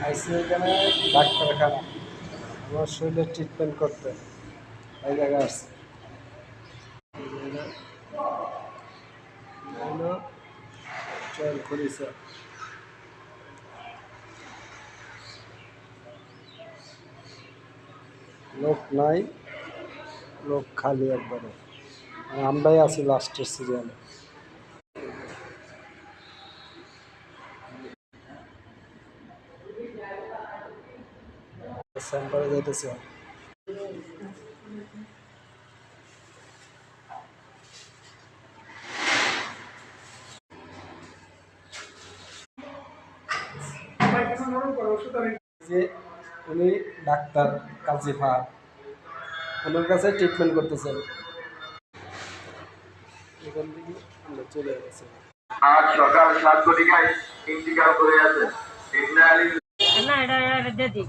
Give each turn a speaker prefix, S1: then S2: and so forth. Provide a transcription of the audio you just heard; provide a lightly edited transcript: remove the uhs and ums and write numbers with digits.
S1: আইসি এখানে ডাক্তারখানা আমার শরীরে ট্রিটমেন্ট করতে এই জায়গায় আসছে। ট্রেন করেছে, লোক নাই, লোক খালি একবারে। আমরাই আছি লাস্টের সিরিয়ালে। সেন্টারে যেতেছে। যে উনি ডাক্তার কাজিফা, ওনার কাছে ট্রিটমেন্ট করতেছেন। এখান থেকে আমরা চলে গেছি।
S2: আজ সকাল 7 ঘটিকায় ইন্তিকাল করে আছে।
S3: না এটা দিয়ে দিই